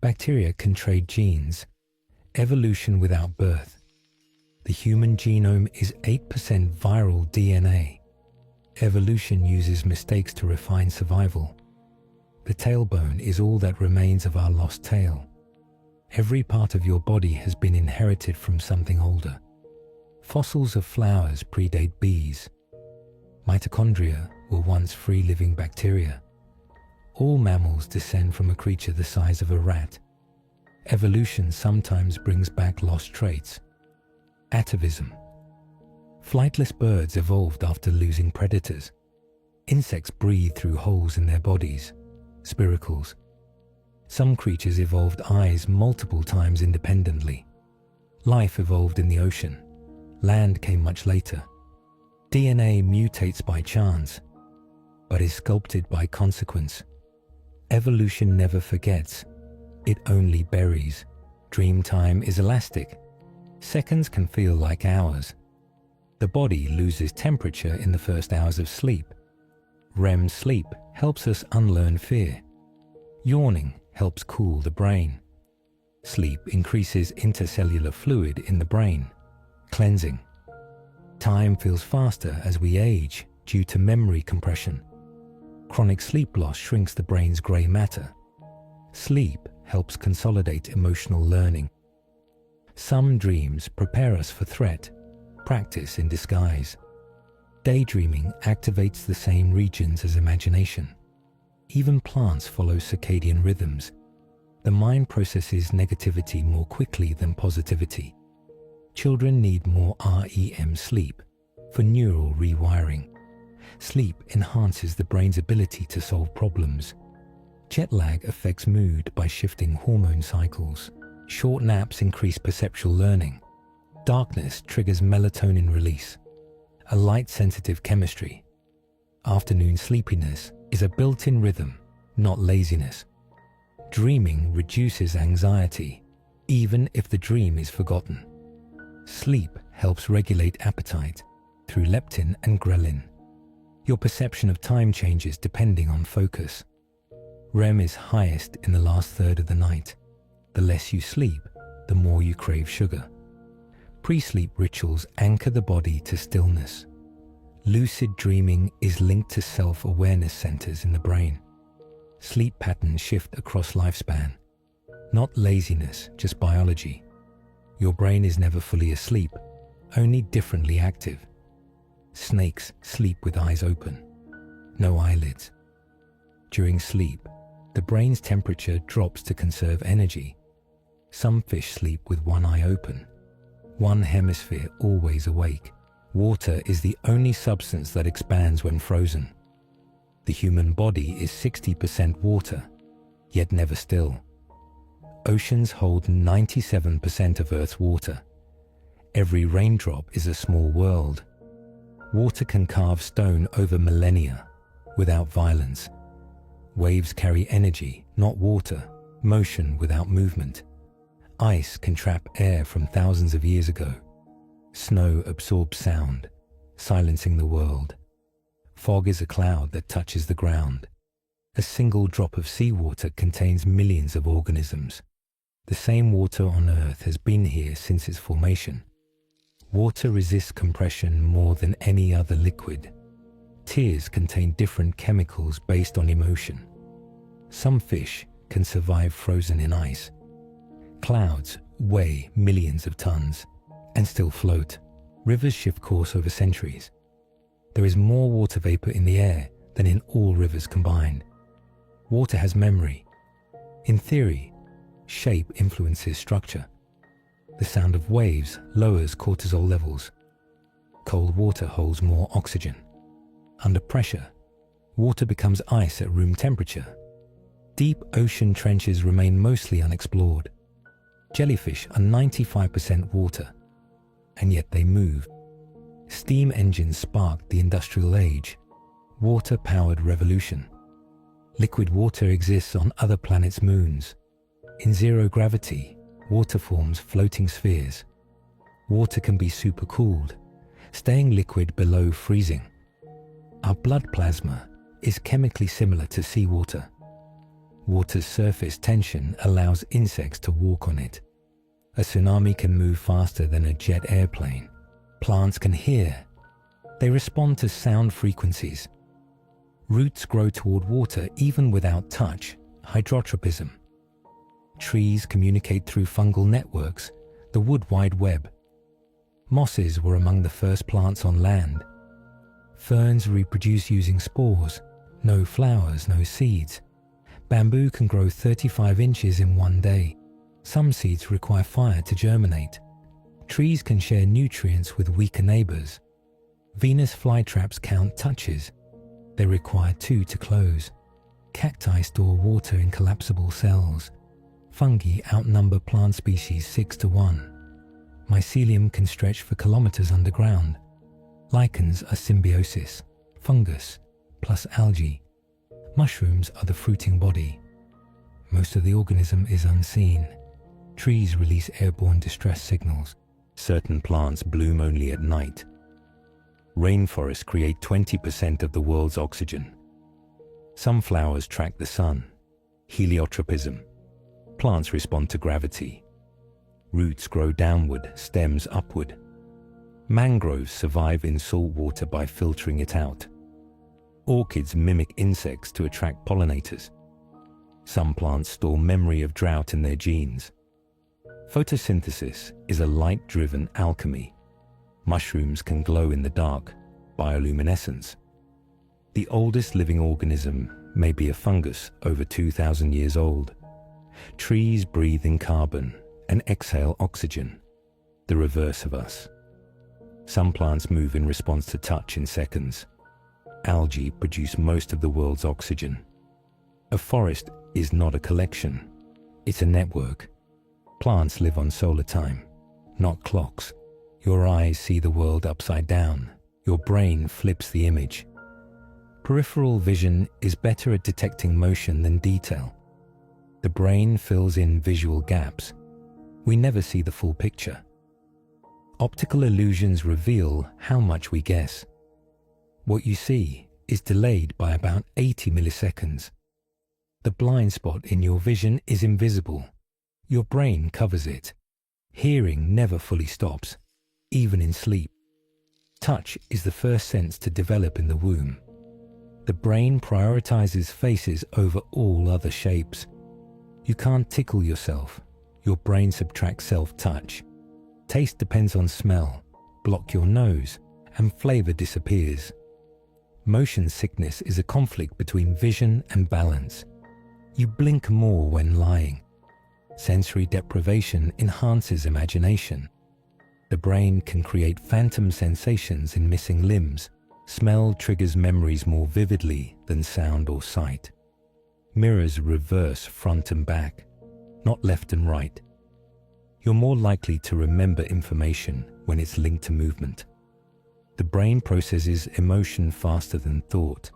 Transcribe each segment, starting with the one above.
Bacteria can trade genes. Evolution without birth. The human genome is 8% viral DNA. Evolution uses mistakes to refine survival. The tailbone is all that remains of our lost tail. Every part of your body has been inherited from something older. Fossils of flowers predate bees. Mitochondria were once free-living bacteria. All mammals descend from a creature the size of a rat. Evolution sometimes brings back lost traits. Atavism. Flightless birds evolved after losing predators. Insects breathe through holes in their bodies, spiracles. Some creatures evolved eyes multiple times independently. Life evolved in the ocean. Land came much later. DNA mutates by chance, but is sculpted by consequence. Evolution never forgets. It only buries. Dream time is elastic. Seconds can feel like hours. The body loses temperature in the first hours of sleep. REM sleep helps us unlearn fear. Yawning helps cool the brain. Sleep increases intercellular fluid in the brain, cleansing. Time feels faster as we age due to memory compression. Chronic sleep loss shrinks the brain's grey matter. Sleep helps consolidate emotional learning. Some dreams prepare us for threat, practice in disguise. Daydreaming activates the same regions as imagination. Even plants follow circadian rhythms. The mind processes negativity more quickly than positivity. Children need more REM sleep for neural rewiring. Sleep enhances the brain's ability to solve problems. Jet lag affects mood by shifting hormone cycles. Short naps increase perceptual learning. Darkness triggers melatonin release, a light-sensitive chemistry. Afternoon sleepiness is a built-in rhythm, not laziness. Dreaming reduces anxiety, even if the dream is forgotten. Sleep helps regulate appetite through leptin and ghrelin. Your perception of time changes depending on focus. REM is highest in the last third of the night. The less you sleep, the more you crave sugar. Pre-sleep rituals anchor the body to stillness. Lucid dreaming is linked to self-awareness centers in the brain. Sleep patterns shift across lifespan. Not laziness, just biology. Your brain is never fully asleep, only differently active. Snakes sleep with eyes open, no eyelids. During sleep, the brain's temperature drops to conserve energy. Some fish sleep with one eye open, one hemisphere always awake. Water is the only substance that expands when frozen. The human body is 60% water, yet never still. Oceans hold 97% of Earth's water. Every raindrop is a small world. Water can carve stone over millennia without violence. Waves carry energy, not water, motion without movement. Ice can trap air from thousands of years ago. Snow absorbs sound, silencing the world. Fog is a cloud that touches the ground. A single drop of seawater contains millions of organisms. The same water on Earth has been here since its formation. Water resists compression more than any other liquid. Tears contain different chemicals based on emotion. Some fish can survive frozen in ice. Clouds weigh millions of tons and still float. Rivers shift course over centuries. There is more water vapor in the air than in all rivers combined. Water has memory. In theory, shape influences structure. The sound of waves lowers cortisol levels. Cold water holds more oxygen. Under pressure, water becomes ice at room temperature. Deep ocean trenches remain mostly unexplored. Jellyfish are 95% water, and yet they move. Steam engines sparked the industrial age. Water-powered revolution. Liquid water exists on other planets' moons. In zero gravity, water forms floating spheres. Water can be supercooled, staying liquid below freezing. Our blood plasma is chemically similar to seawater. Water's surface tension allows insects to walk on it. A tsunami can move faster than a jet airplane. Plants can hear. They respond to sound frequencies. Roots grow toward water even without touch, hydrotropism. Trees communicate through fungal networks, the wood wide web. Mosses were among the first plants on land. Ferns reproduce using spores. No flowers, no seeds. Bamboo can grow 35 inches in one day. Some seeds require fire to germinate. Trees can share nutrients with weaker neighbors. Venus flytraps count touches. They require 2 to close. Cacti store water in collapsible cells. Fungi outnumber plant species 6 to 1. Mycelium can stretch for kilometers underground. Lichens are symbiosis, fungus, plus algae. Mushrooms are the fruiting body. Most of the organism is unseen. Trees release airborne distress signals. Certain plants bloom only at night. Rainforests create 20% of the world's oxygen. Some flowers track the sun. Heliotropism. Plants respond to gravity. Roots grow downward, stems upward. Mangroves survive in salt water by filtering it out. Orchids mimic insects to attract pollinators. Some plants store memory of drought in their genes. Photosynthesis is a light-driven alchemy. Mushrooms can glow in the dark, bioluminescence. The oldest living organism may be a fungus over 2,000 years old. Trees breathe in carbon and exhale oxygen, the reverse of us. Some plants move in response to touch in seconds. Algae produce most of the world's oxygen. A forest is not a collection, it's a network. Plants live on solar time, not clocks. Your eyes see the world upside down. Your brain flips the image. Peripheral vision is better at detecting motion than detail. The brain fills in visual gaps. We never see the full picture. Optical illusions reveal how much we guess. What you see is delayed by about 80 milliseconds. The blind spot in your vision is invisible. Your brain covers it. Hearing never fully stops, even in sleep. Touch is the first sense to develop in the womb. The brain prioritizes faces over all other shapes. You can't tickle yourself. Your brain subtracts self-touch. Taste depends on smell. Block your nose, and flavor disappears. Motion sickness is a conflict between vision and balance. You blink more when lying. Sensory deprivation enhances imagination. The brain can create phantom sensations in missing limbs. Smell triggers memories more vividly than sound or sight. Mirrors reverse front and back, not left and right. You're more likely to remember information when it's linked to movement. The brain processes emotion faster than thought.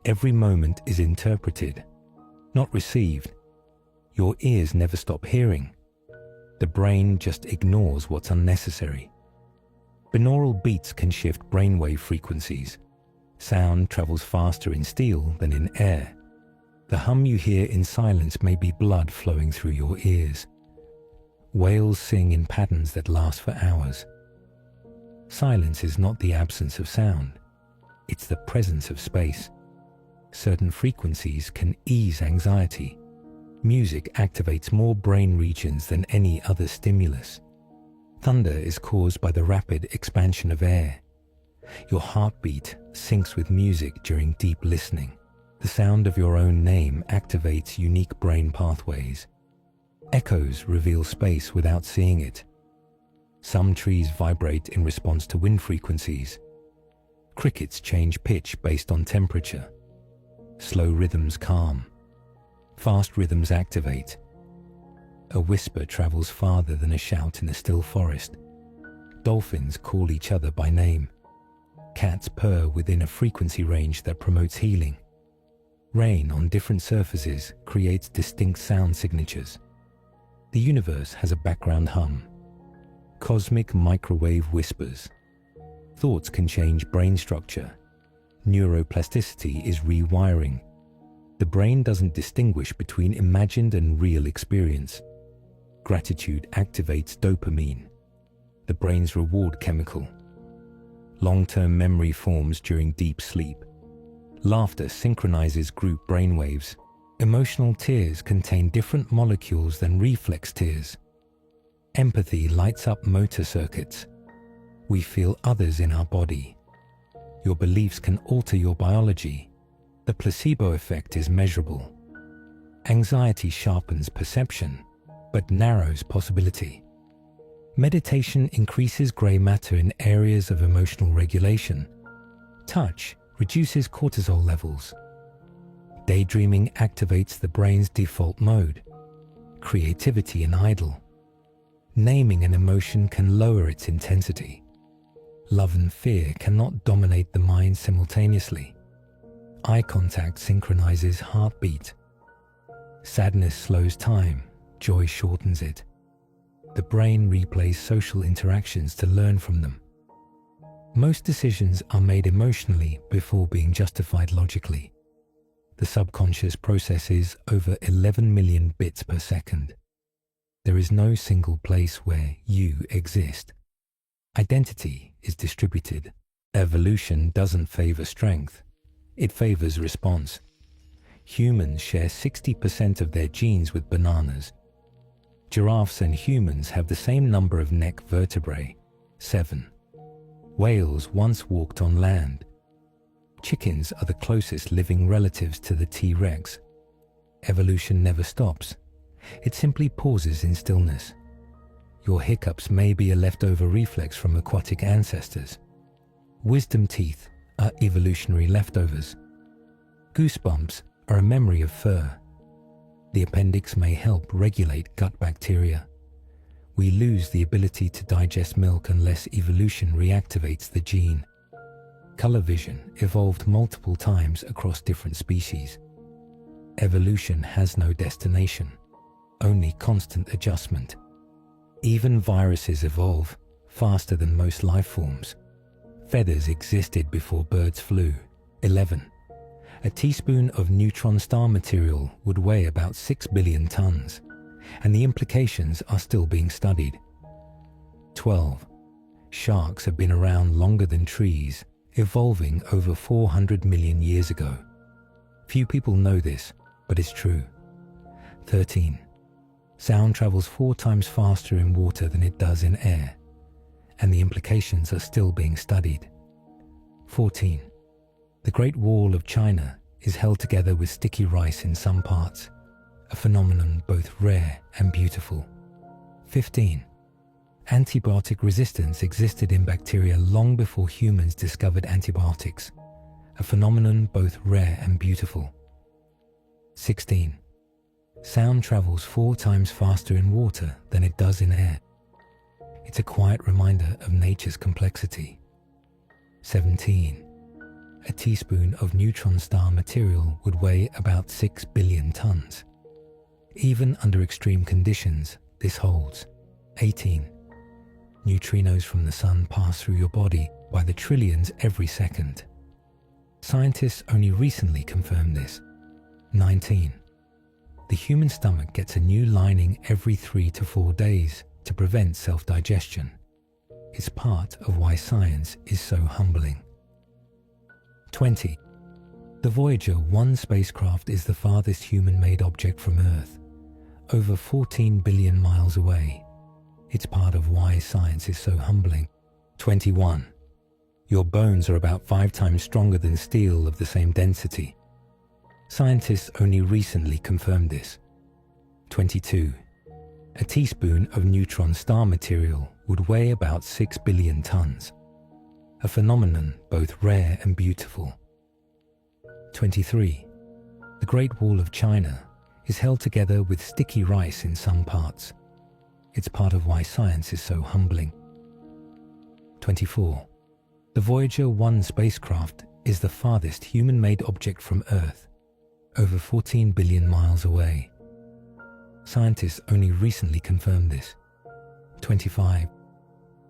Every moment is interpreted, not received. Your ears never stop hearing. The brain just ignores what's unnecessary. Binaural beats can shift brainwave frequencies. Sound travels faster in steel than in air. The hum you hear in silence may be blood flowing through your ears. Whales sing in patterns that last for hours. Silence is not the absence of sound. It's the presence of space. Certain frequencies can ease anxiety. Music activates more brain regions than any other stimulus. Thunder is caused by the rapid expansion of air. Your heartbeat syncs with music during deep listening. The sound of your own name activates unique brain pathways. Echoes reveal space without seeing it. Some trees vibrate in response to wind frequencies. Crickets change pitch based on temperature. Slow rhythms calm. Fast rhythms activate. A whisper travels farther than a shout in a still forest. Dolphins call each other by name. Cats purr within a frequency range that promotes healing. Rain on different surfaces creates distinct sound signatures. The universe has a background hum. Cosmic microwave whispers. Thoughts can change brain structure. Neuroplasticity is rewiring. The brain doesn't distinguish between imagined and real experience. Gratitude activates dopamine, the brain's reward chemical. Long-term memory forms during deep sleep. Laughter synchronizes group brainwaves. Emotional tears contain different molecules than reflex tears. Empathy lights up motor circuits. We feel others in our body. Your beliefs can alter your biology. The placebo effect is measurable. Anxiety sharpens perception, but narrows possibility. Meditation increases gray matter in areas of emotional regulation. Touch reduces cortisol levels. Daydreaming activates the brain's default mode. Creativity and idle. Naming an emotion can lower its intensity. Love and fear cannot dominate the mind simultaneously. Eye contact synchronizes heartbeat. Sadness slows time, joy shortens it. The brain replays social interactions to learn from them. Most decisions are made emotionally before being justified logically. The subconscious processes over 11 million bits per second. There is no single place where you exist. Identity is distributed. Evolution doesn't favor strength. It favors response. Humans share 60% of their genes with bananas. Giraffes and humans have the same number of neck vertebrae, 7. Whales once walked on land. Chickens are the closest living relatives to the T-Rex. Evolution never stops. It simply pauses in stillness. Your hiccups may be a leftover reflex from aquatic ancestors. Wisdom teeth are evolutionary leftovers. Goosebumps are a memory of fur. The appendix may help regulate gut bacteria. We lose the ability to digest milk unless evolution reactivates the gene. Color vision evolved multiple times across different species. Evolution has no destination, only constant adjustment. Even viruses evolve faster than most life forms. Feathers existed before birds flew. 11. A teaspoon of neutron star material would weigh about 6 billion tons, and the implications are still being studied. 12. Sharks have been around longer than trees, evolving over 400 million years ago. Few people know this, but it's true. 13. Sound travels 4 times faster in water than it does in air, and the implications are still being studied. 14. The Great Wall of China is held together with sticky rice in some parts, a phenomenon both rare and beautiful. 15. Antibiotic resistance existed in bacteria long before humans discovered antibiotics, a phenomenon both rare and beautiful. 16. Sound travels 4 times faster in water than it does in air. It's a quiet reminder of nature's complexity. 17. A teaspoon of neutron star material would weigh about 6 billion tons. Even under extreme conditions, this holds. 18. Neutrinos from the sun pass through your body by the trillions every second. Scientists only recently confirmed this. 19. The human stomach gets a new lining every 3 to 4 days to prevent self-digestion. It's part of why science is so humbling. 20. The Voyager 1 spacecraft is the farthest human-made object from Earth, over 14 billion miles away. It's part of why science is so humbling. 21. Your bones are about 5 times stronger than steel of the same density. Scientists only recently confirmed this. 22. A teaspoon of neutron star material would weigh about 6 billion tons, a phenomenon both rare and beautiful. 23. The Great Wall of China is held together with sticky rice in some parts. It's part of why science is so humbling. 24. The Voyager 1 spacecraft is the farthest human-made object from Earth, over 14 billion miles away. Scientists only recently confirmed this. 25.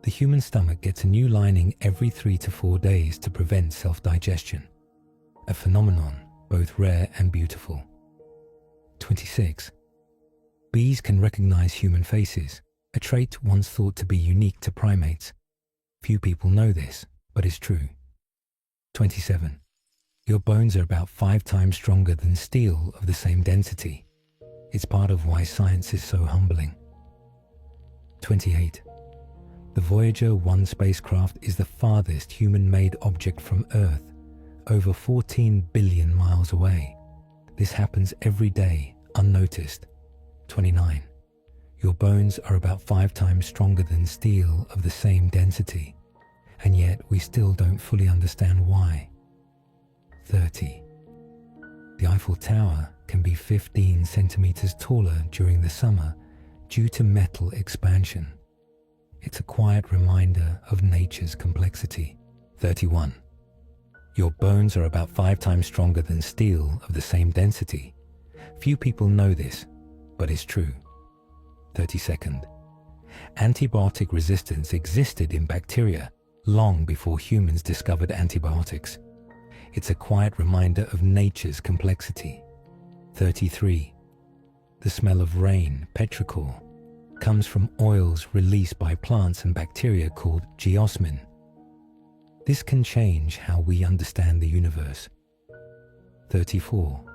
The human stomach gets a new lining every 3 to 4 days to prevent self-digestion, a phenomenon both rare and beautiful. 26. Bees can recognize human faces, a trait once thought to be unique to primates. Few people know this, but it's true. 27. Your bones are about 5 times stronger than steel of the same density. It's part of why science is so humbling. 28. The Voyager 1 spacecraft is the farthest human-made object from Earth, over 14 billion miles away. This happens every day, unnoticed. 29. Your bones are about 5 times stronger than steel of the same density, and yet we still don't fully understand why. 30. The Eiffel Tower can be 15 centimeters taller during the summer due to metal expansion. It's a quiet reminder of nature's complexity. 31. Your bones are about 5 times stronger than steel of the same density. Few people know this, but it's true. 32nd. Antibiotic resistance existed in bacteria long before humans discovered antibiotics. It's a quiet reminder of nature's complexity. 33. The smell of rain, petrichor, comes from oils released by plants and bacteria called geosmin. This can change how we understand the universe. 34.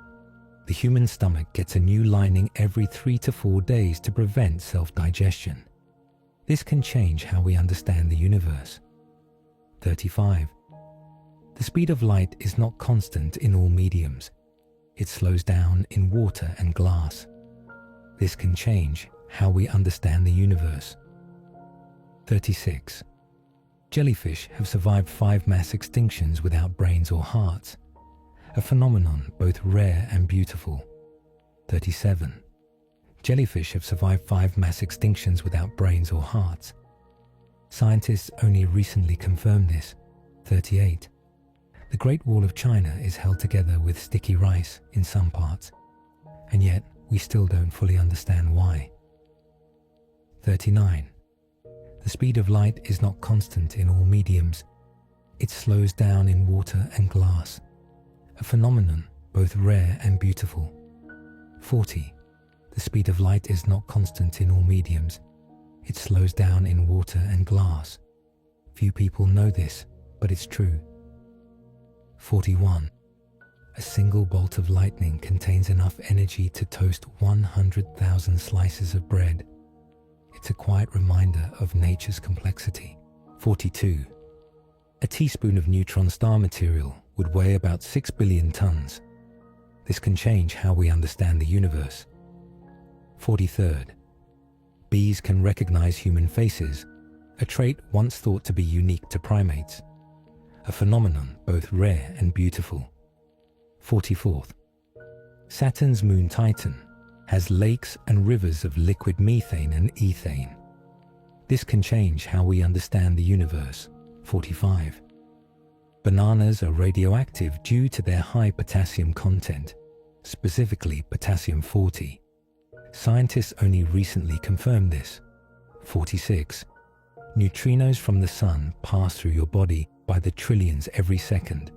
The human stomach gets a new lining every 3 to 4 days to prevent self-digestion. This can change how we understand the universe. 35. The speed of light is not constant in all mediums. It slows down in water and glass. This can change how we understand the universe. 36. Jellyfish have survived 5 mass extinctions without brains or hearts, a phenomenon both rare and beautiful. 37. Jellyfish have survived 5 mass extinctions without brains or hearts. Scientists only recently confirmed this. 38. The Great Wall of China is held together with sticky rice in some parts, and yet we still don't fully understand why. 39. The speed of light is not constant in all mediums. It slows down in water and glass, a phenomenon both rare and beautiful. 40. The speed of light is not constant in all mediums. It slows down in water and glass. Few people know this, but it's true. 41. A single bolt of lightning contains enough energy to toast 100,000 slices of bread. It's a quiet reminder of nature's complexity. 42. A teaspoon of neutron star material would weigh about 6 billion tons. This can change how we understand the universe. 43rd. Bees can recognize human faces, a trait once thought to be unique to primates, a phenomenon both rare and beautiful. 44th. Saturn's moon Titan has lakes and rivers of liquid methane and ethane. This can change how we understand the universe. 45. Bananas are radioactive due to their high potassium content, specifically potassium 40. Scientists only recently confirmed this. 46. Neutrinos from the sun pass through your body by the trillions every second,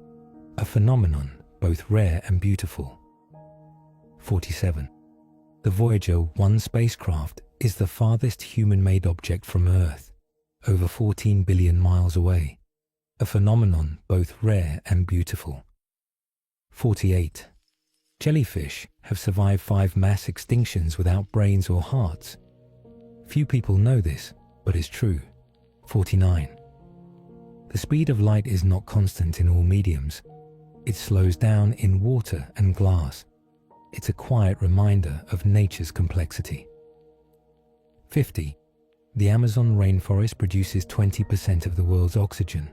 a phenomenon both rare and beautiful. 47. The Voyager 1 spacecraft is the farthest human-made object from Earth, over 14 billion miles away, a phenomenon both rare and beautiful. 48. Jellyfish have survived 5 mass extinctions without brains or hearts. Few people know this, but it's true. 49. The speed of light is not constant in all mediums. It slows down in water and glass. It's a quiet reminder of nature's complexity. 50. The Amazon rainforest produces 20% of the world's oxygen,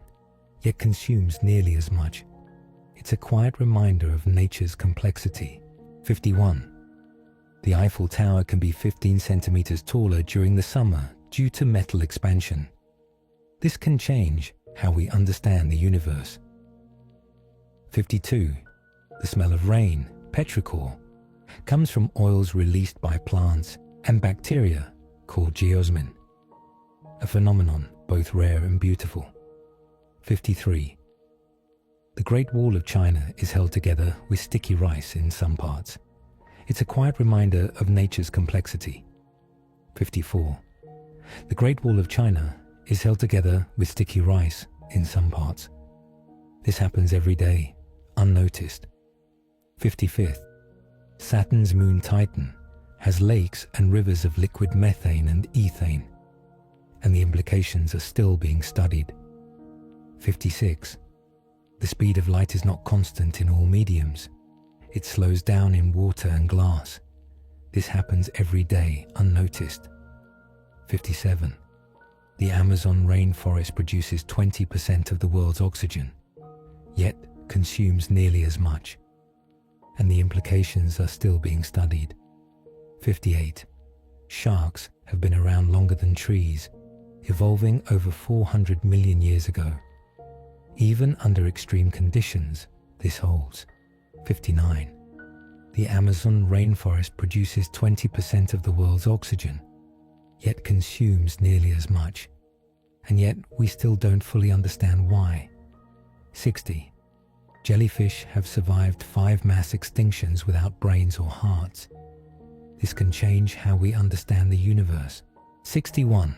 yet consumes nearly as much. It's a quiet reminder of nature's complexity. 51. The Eiffel Tower can be 15 centimeters taller during the summer due to metal expansion. This can change how we understand the universe. 52. The smell of rain, petrichor, comes from oils released by plants and bacteria called geosmin, a phenomenon both rare and beautiful. 53. The Great Wall of China is held together with sticky rice in some parts. It's a quiet reminder of nature's complexity. 54. The Great Wall of China is held together with sticky rice in some parts. This happens every day, unnoticed. 55th. Saturn's moon Titan has lakes and rivers of liquid methane and ethane, and the implications are still being studied. 56. The speed of light is not constant in all mediums. It slows down in water and glass. This happens every day, unnoticed. 57. The Amazon rainforest produces 20% of the world's oxygen, yet consumes nearly as much, and the implications are still being studied. 58. Sharks have been around longer than trees, evolving over 400 million years ago. Even under extreme conditions, this holds. 59. The Amazon rainforest produces 20% of the world's oxygen, yet consumes nearly as much, and yet we still don't fully understand why. 60. Jellyfish have survived 5 mass extinctions without brains or hearts. This can change how we understand the universe. 61.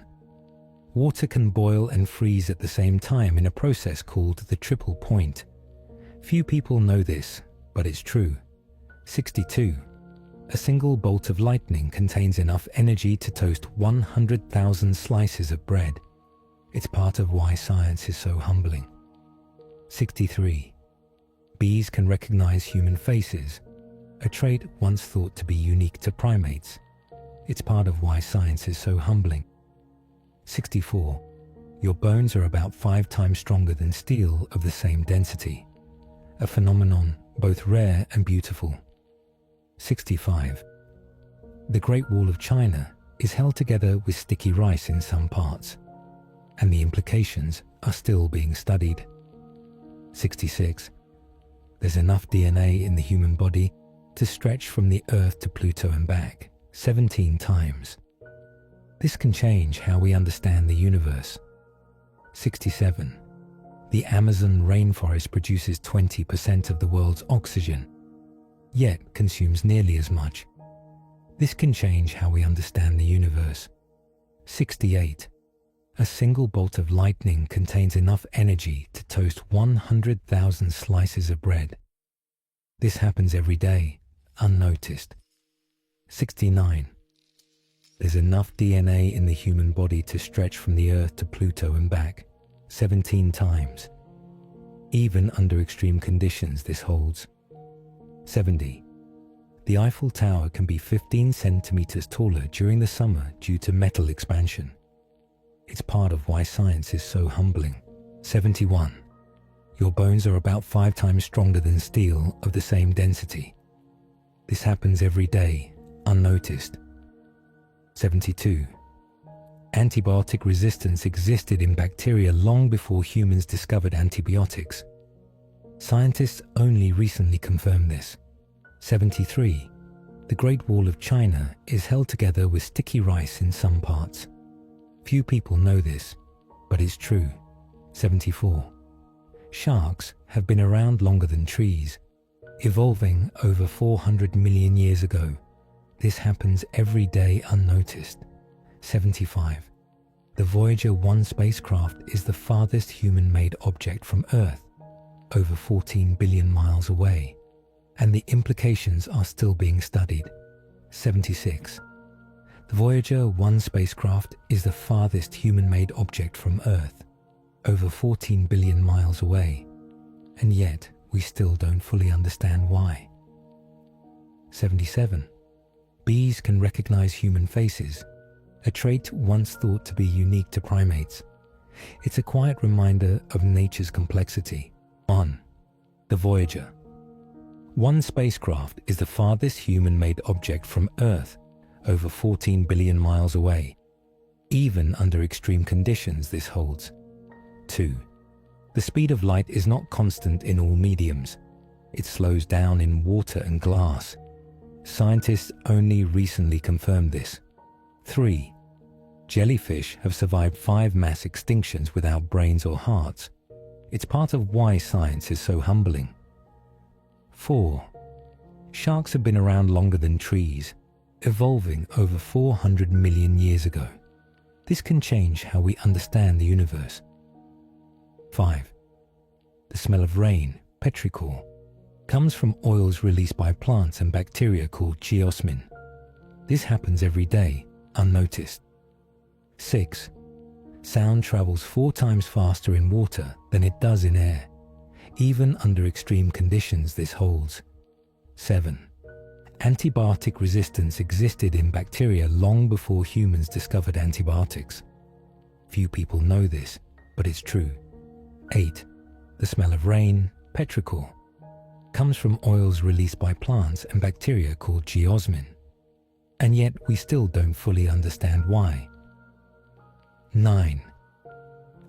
Water can boil and freeze at the same time in a process called the triple point. Few people know this, but it's true. 62. A single bolt of lightning contains enough energy to toast 100,000 slices of bread. It's part of why science is so humbling. 63. Bees can recognize human faces, a trait once thought to be unique to primates. It's part of why science is so humbling. 64. Your bones are about 5 times stronger than steel of the same density, a phenomenon both rare and beautiful. 65. The Great Wall of China is held together with sticky rice in some parts, and the implications are still being studied. 66. There's enough DNA in the human body to stretch from the Earth to Pluto and back 17 times. This can change how we understand the universe. 67. The Amazon rainforest produces 20% of the world's oxygen, yet consumes nearly as much. This can change how we understand the universe. 68. A single bolt of lightning contains enough energy to toast 100,000 slices of bread. This happens every day, unnoticed. 69. There's enough DNA in the human body to stretch from the Earth to Pluto and back 17 times. Even under extreme conditions, this holds. 70. The Eiffel Tower can be 15 centimeters taller during the summer due to metal expansion. It's part of why science is so humbling. 71. Your bones are about 5 times stronger than steel of the same density. This happens every day, unnoticed. 72. Antibiotic resistance existed in bacteria long before humans discovered antibiotics. Scientists only recently confirmed this. 73. The Great Wall of China is held together with sticky rice in some parts. Few people know this, but it's true. 74. Sharks have been around longer than trees, evolving over 400 million years ago. This happens every day unnoticed. 75. The Voyager 1 spacecraft is the farthest human-made object from Earth, over 14 billion miles away, and the implications are still being studied. 76. The Voyager 1 spacecraft is the farthest human-made object from Earth, over 14 billion miles away, and yet we still don't fully understand why. 77. Bees can recognize human faces, a trait once thought to be unique to primates. It's a quiet reminder of nature's complexity. 1. The Voyager 1 spacecraft is the farthest human-made object from Earth, over 14 billion miles away. Even under extreme conditions, this holds. 2. The speed of light is not constant in all mediums. It slows down in water and glass. Scientists only recently confirmed this. 3. Jellyfish have survived 5 mass extinctions without brains or hearts. It's part of why science is so humbling. 4. Sharks have been around longer than trees, evolving over 400 million years ago. This can change how we understand the universe. 5. The smell of rain, petrichor, comes from oils released by plants and bacteria called geosmin. This happens every day, unnoticed. 6. Sound travels 4 times faster in water than it does in air. Even under extreme conditions, this holds. 7. Antibiotic resistance existed in bacteria long before humans discovered antibiotics. Few people know this, but it's true. 8. The smell of rain, petrichor, comes from oils released by plants and bacteria called geosmin. And yet we still don't fully understand why. 9.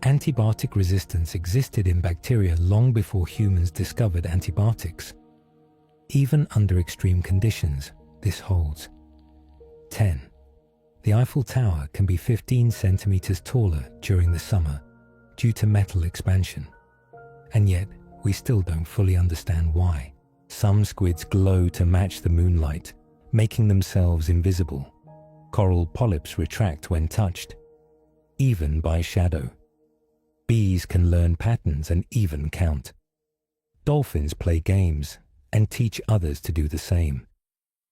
Antibiotic resistance existed in bacteria long before humans discovered antibiotics. Even under extreme conditions, this holds. 10. The Eiffel Tower can be 15 centimeters taller during the summer due to metal expansion. And yet, we still don't fully understand why. Some squids glow to match the moonlight, making themselves invisible. Coral polyps retract when touched, even by shadow. Bees can learn patterns and even count. Dolphins play games and teach others to do the same.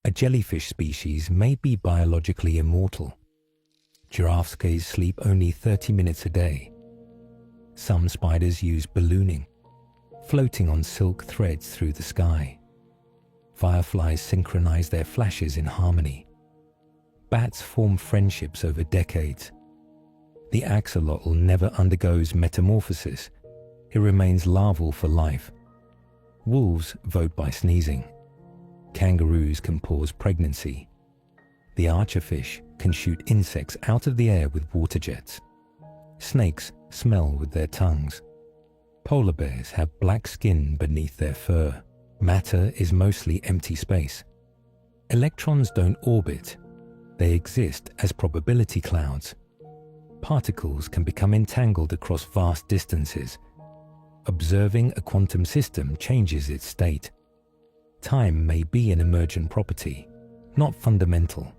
A jellyfish species may be biologically immortal. Giraffes can sleep only 30 minutes a day. Some spiders use ballooning, floating on silk threads through the sky. Fireflies synchronize their flashes in harmony. Bats form friendships over decades. The axolotl never undergoes metamorphosis. It remains larval for life. Wolves vote by sneezing. Kangaroos can pause pregnancy. The archerfish can shoot insects out of the air with water jets. Snakes smell with their tongues. Polar bears have black skin beneath their fur. Matter is mostly empty space. Electrons don't orbit. They exist as probability clouds. Particles can become entangled across vast distances. Observing a quantum system changes its state. Time may be an emergent property, not fundamental.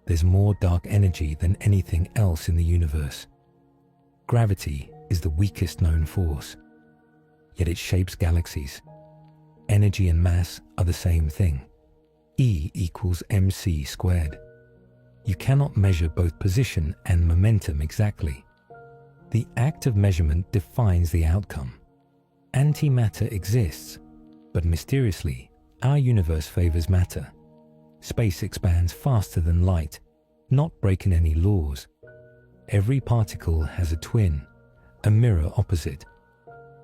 There's more dark energy than anything else in the universe. Gravity is the weakest known force, yet it shapes galaxies. Energy and mass are the same thing. E equals mc squared. You cannot measure both position and momentum exactly. The act of measurement defines the outcome. Antimatter exists, but mysteriously, our universe favors matter. Space expands faster than light, not breaking any laws. Every particle has a twin, a mirror opposite.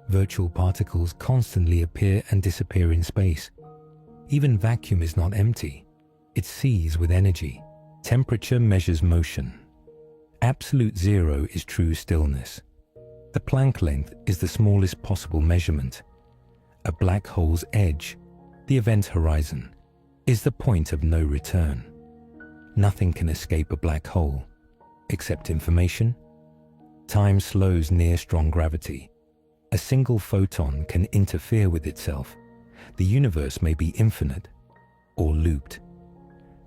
Virtual particles constantly appear and disappear in space. Even vacuum is not empty. It seethes with energy. Temperature measures motion. Absolute zero is true stillness. The Planck length is the smallest possible measurement. A black hole's edge, the event horizon, is the point of no return. Nothing can escape a black hole, except information. Time slows near strong gravity. A single photon can interfere with itself. The universe may be infinite or looped.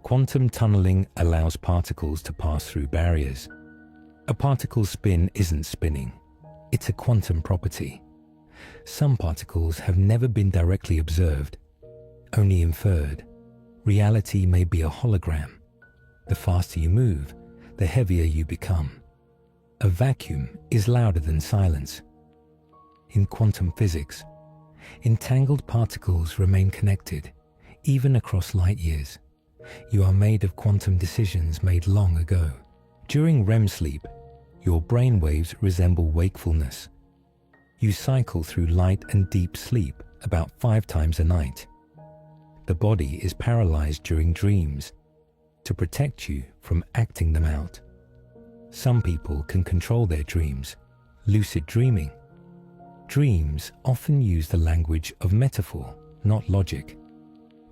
Quantum tunneling allows particles to pass through barriers. A particle's spin isn't spinning. It's a quantum property. Some particles have never been directly observed, only inferred. Reality may be a hologram. The faster you move, the heavier you become. A vacuum is louder than silence. In quantum physics, entangled particles remain connected, even across light years. You are made of quantum decisions made long ago. During REM sleep, your brain waves resemble wakefulness. You cycle through light and deep sleep about 5 times a night. The body is paralyzed during dreams to protect you from acting them out. Some people can control their dreams, lucid dreaming. Dreams often use the language of metaphor, not logic.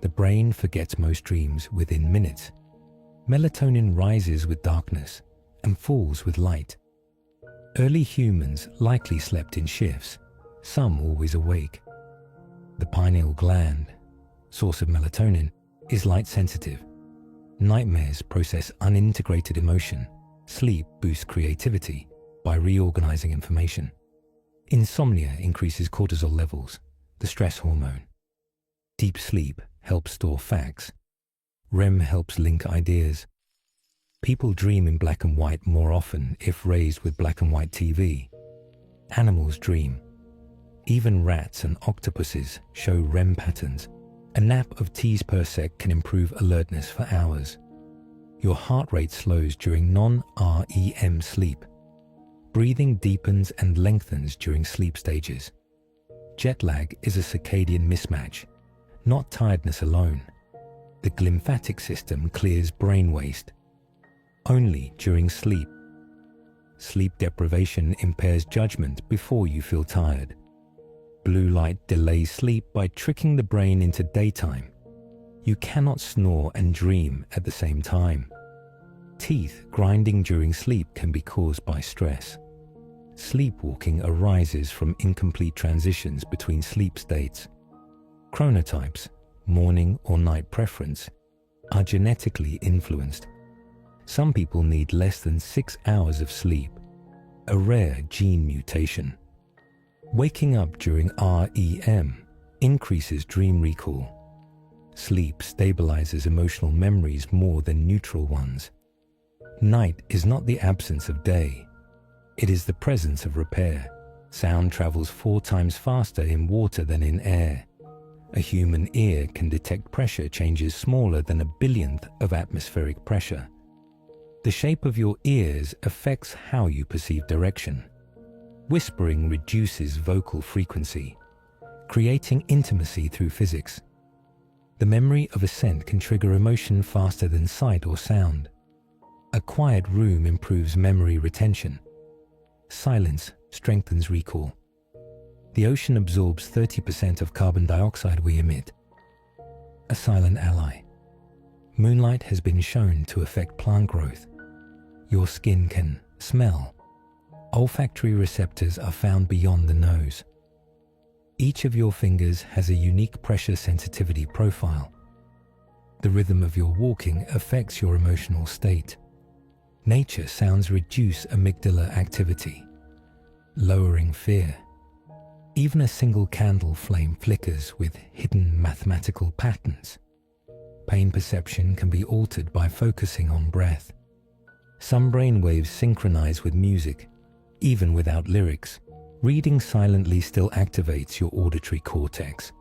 The brain forgets most dreams within minutes. Melatonin rises with darkness and falls with light. Early humans likely slept in shifts, some always awake. The pineal gland, source of melatonin, is light sensitive. Nightmares process unintegrated emotion. Sleep boosts creativity by reorganizing information. Insomnia increases cortisol levels, the stress hormone. Deep sleep helps store facts. REM helps link ideas. People dream in black and white more often if raised with black and white TV. Animals dream. Even rats and octopuses show REM patterns. A nap of Ts per sec can improve alertness for hours. Your heart rate slows during non-REM sleep. Breathing deepens and lengthens during sleep stages. Jet lag is a circadian mismatch, not tiredness alone. The glymphatic system clears brain waste. Only during sleep. Sleep deprivation impairs judgment before you feel tired. Blue light delays sleep by tricking the brain into daytime. You cannot snore and dream at the same time. Teeth grinding during sleep can be caused by stress. Sleepwalking arises from incomplete transitions between sleep states. Chronotypes, morning or night preference, are genetically influenced. Some people need less than 6 hours of sleep, a rare gene mutation. Waking up during REM increases dream recall. Sleep stabilizes emotional memories more than neutral ones. Night is not the absence of day. It is the presence of repair. Sound travels 4 times faster in water than in air. A human ear can detect pressure changes smaller than 1/1000th of atmospheric pressure. The shape of your ears affects how you perceive direction. Whispering reduces vocal frequency, creating intimacy through physics. The memory of a scent can trigger emotion faster than sight or sound. A quiet room improves memory retention. Silence strengthens recall. The ocean absorbs 30% of carbon dioxide we emit. A silent ally. Moonlight has been shown to affect plant growth. Your skin can smell. Olfactory receptors are found beyond the nose. Each of your fingers has a unique pressure sensitivity profile. The rhythm of your walking affects your emotional state. Nature sounds reduce amygdala activity, lowering fear. Even a single candle flame flickers with hidden mathematical patterns. Pain perception can be altered by focusing on breath. Some brainwaves synchronize with music, even without lyrics. Reading silently still activates your auditory cortex.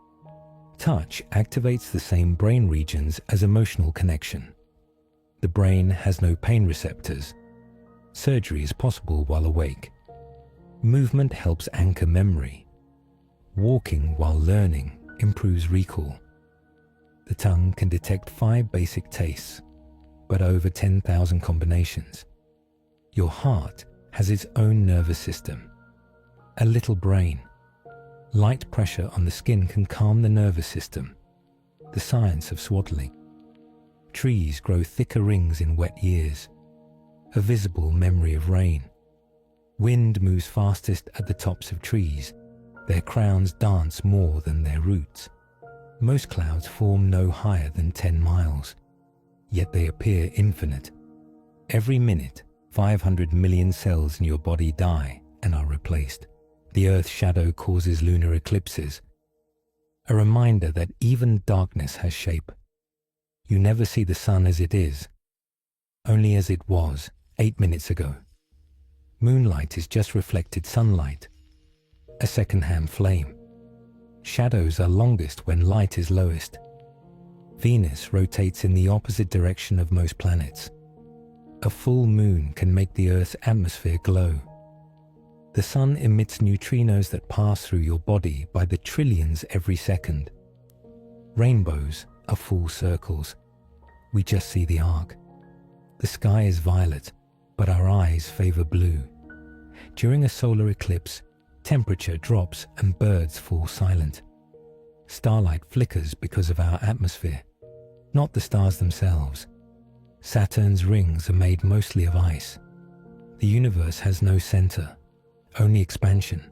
Touch activates the same brain regions as emotional connection. The brain has no pain receptors. Surgery is possible while awake. Movement helps anchor memory. Walking while learning improves recall. The tongue can detect 5 basic tastes, but over 10,000 combinations. Your heart has its own nervous system. A little brain. Light pressure on the skin can calm the nervous system. The science of swaddling. Trees grow thicker rings in wet years. A visible memory of rain. Wind moves fastest at the tops of trees. Their crowns dance more than their roots. Most clouds form no higher than 10 miles, yet they appear infinite. Every minute, 500 million cells in your body die and are replaced. The Earth's shadow causes lunar eclipses. A reminder that even darkness has shape. You never see the sun as it is, only as it was 8 minutes ago. Moonlight is just reflected sunlight, a second-hand flame. Shadows are longest when light is lowest. Venus rotates in the opposite direction of most planets. A full moon can make the Earth's atmosphere glow. The sun emits neutrinos that pass through your body by the trillions every second. Rainbows are full circles. We just see the arc. The sky is violet, but our eyes favor blue. During a solar eclipse, temperature drops and birds fall silent. Starlight flickers because of our atmosphere, not the stars themselves. Saturn's rings are made mostly of ice. The universe has no center, only expansion.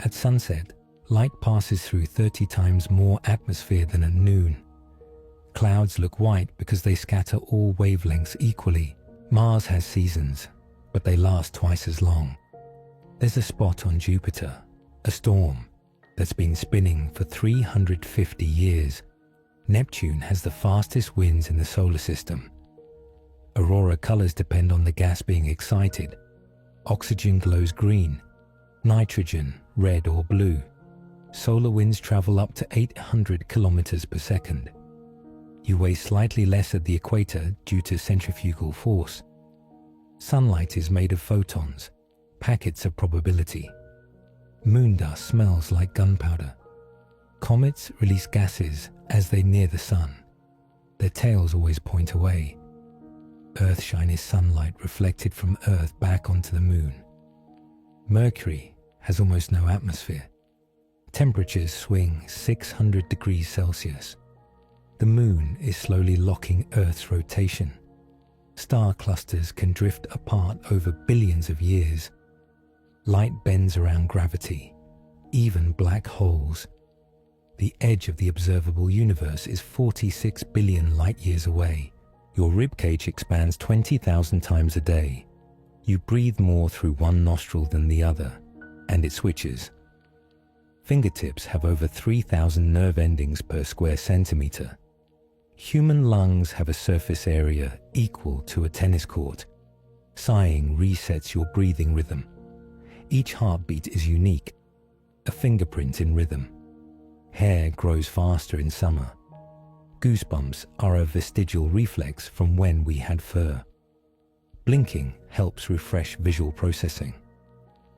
At sunset, light passes through 30 times more atmosphere than at noon. Clouds look white because they scatter all wavelengths equally. Mars has seasons, but they last twice as long. There's a spot on Jupiter, a storm, that's been spinning for 350 years. Neptune has the fastest winds in the solar system. Aurora colors depend on the gas being excited. Oxygen glows green, nitrogen red or blue. Solar winds travel up to 800 kilometers per second. You weigh slightly less at the equator due to centrifugal force. Sunlight is made of photons, packets of probability. Moon dust smells like gunpowder. Comets release gases as they near the sun. Their tails always point away. Earthshine is sunlight reflected from Earth back onto the moon. Mercury has almost no atmosphere. Temperatures swing 600 degrees Celsius. The moon is slowly locking Earth's rotation. Star clusters can drift apart over billions of years. Light bends around gravity, even black holes. The edge of the observable universe is 46 billion light-years away. Your ribcage expands 20,000 times a day. You breathe more through one nostril than the other, and it switches. Fingertips have over 3,000 nerve endings per square centimeter. Human lungs have a surface area equal to a tennis court. Sighing resets your breathing rhythm. Each heartbeat is unique, a fingerprint in rhythm. Hair grows faster in summer. Goosebumps are a vestigial reflex from when we had fur. Blinking helps refresh visual processing.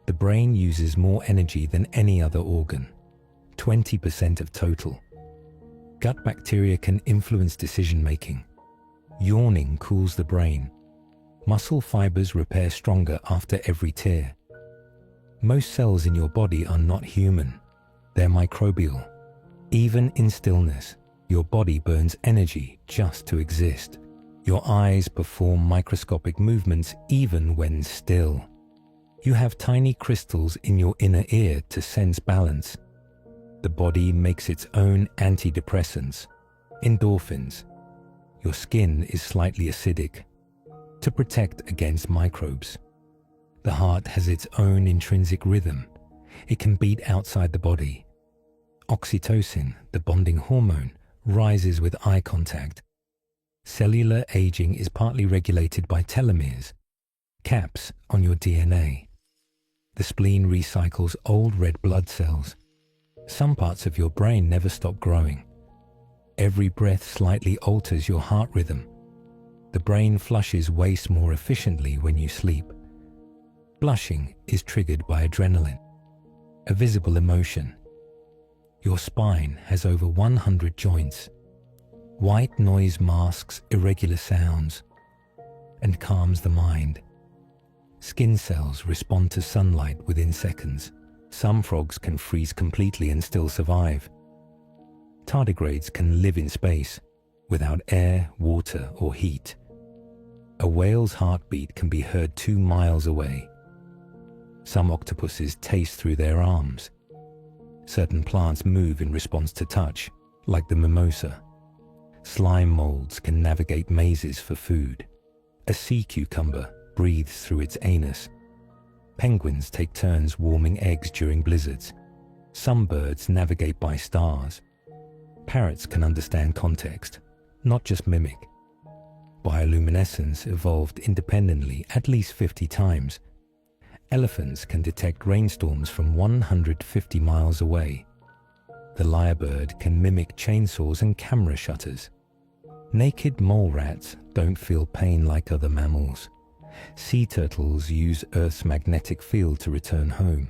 The brain uses more energy than any other organ, 20% of total. Gut bacteria can influence decision-making. Yawning cools the brain. Muscle fibers repair stronger after every tear. Most cells in your body are not human. They're microbial. Even in stillness, your body burns energy just to exist. Your eyes perform microscopic movements even when still. You have tiny crystals in your inner ear to sense balance. The body makes its own antidepressants, endorphins. Your skin is slightly acidic to protect against microbes. The heart has its own intrinsic rhythm. It can beat outside the body. Oxytocin, the bonding hormone, rises with eye contact. Cellular aging is partly regulated by telomeres, caps on your DNA. The spleen recycles old red blood cells. Some parts of your brain never stop growing. Every breath slightly alters your heart rhythm. The brain flushes waste more efficiently when you sleep. Blushing is triggered by adrenaline, a visible emotion. Your spine has over 100 joints. White noise masks irregular sounds and calms the mind. Skin cells respond to sunlight within seconds. Some frogs can freeze completely and still survive. Tardigrades can live in space without air, water, or heat. A whale's heartbeat can be heard 2 miles away. Some octopuses taste through their arms. Certain plants move in response to touch, like the mimosa. Slime molds can navigate mazes for food. A sea cucumber breathes through its anus. Penguins take turns warming eggs during blizzards. Some birds navigate by stars. Parrots can understand context, not just mimic. Bioluminescence evolved independently at least 50 times. Elephants can detect rainstorms from 150 miles away. The lyrebird can mimic chainsaws and camera shutters. Naked mole rats don't feel pain like other mammals. Sea turtles use Earth's magnetic field to return home.